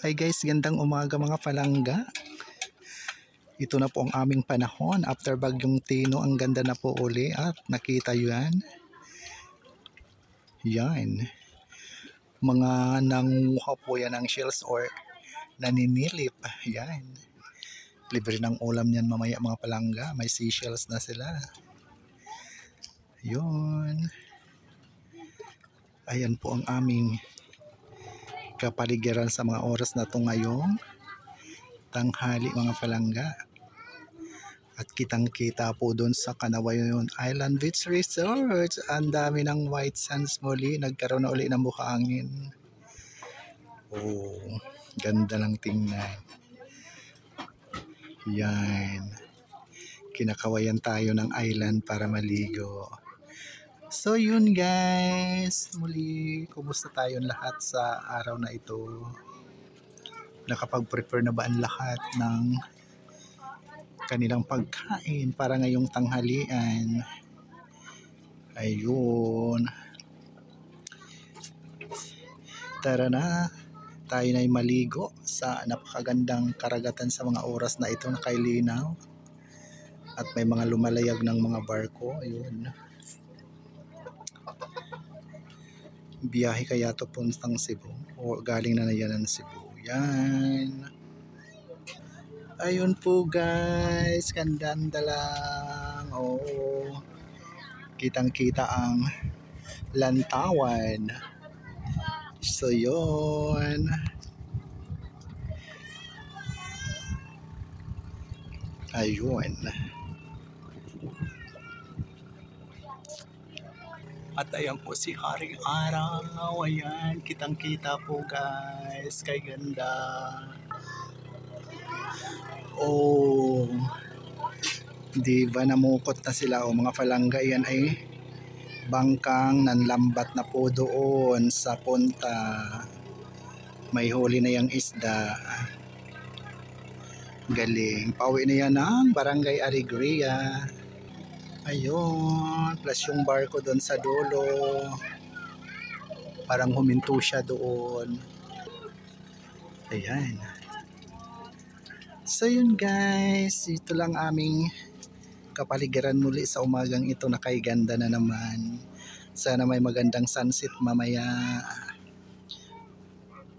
Hi guys, gandang umaga mga palangga. Ito na po ang aming panahon after bagyong Tino. Ang ganda na po uli at nakita yan. Yan. Mga nanguha po yan ng shells or naninilip. Yan. Libre ng ulam yan mamaya mga palangga. May seashells na sila. Yun. Ayan po ang aming kapaligiran sa mga oras na ito ngayong tanghali mga palangga. At kitang-kita po doon sa Canawayon Island Beach Resort. Ang dami ng white sands muli. Nagkaroon na uli ng buhangin. Oh, ganda lang tingnan. Yan. Kinakawayan tayo ng island para maligo. So yun guys. Muli, kumusta tayong lahat sa araw na ito? Nakapag-prepare na ba ang lahat ng kanilang pagkain para ngayong tanghalian? Ayun. Tara na, tayo na'y maligo sa napakagandang karagatan sa mga oras na ito, nakailinaw. At may mga lumalayag ng mga barko. Ayun. Biyahe kaya ito puntang Cebu o galing na yan ng Cebu. Yan. Ayun po guys, ganda lang. Oh, kitang-kita ang lantawan. So yun. Ayun. At ayan po si Haring Araw. Ayan, kitang-kita po guys. Kay ganda. Oh, di ba namukot na sila o mga palangga? Yan ay bangkang nanlambat na po doon sa punta. May huli na yung isda. Galing. Pauwi na yan ng Barangay Alegria. Ayun, plus yung barko doon sa dulo. Parang huminto siya doon. Ayan. So yun guys, ito lang aming kapaligiran muli sa umagang ito, na kay ganda na naman. Sana may magandang sunset mamaya.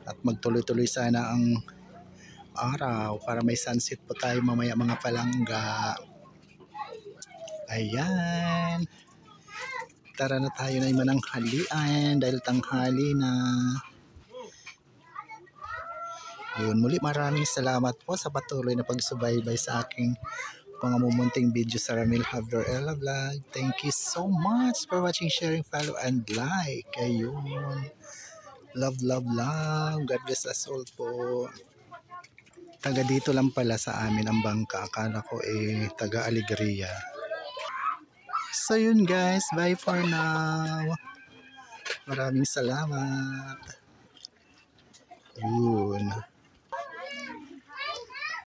At magtuloy-tuloy sana ang araw para may sunset po tayo mamaya mga palangga. Ayan. Tara na tayo na mananghalian dahil tanghali na. Yun, muli maraming salamat po sa patuloy na pagsubaybay sa aking mga mumunting video sa Ramil Habdor Ella Vlog. Thank you so much for watching, sharing, follow, and like. Ayun. Love, love, love. God bless us all po. Taga dito lang pala sa amin ang bangka. Akala ko taga Alegria. So yun guys, bye for now. Maraming salamat. Yun.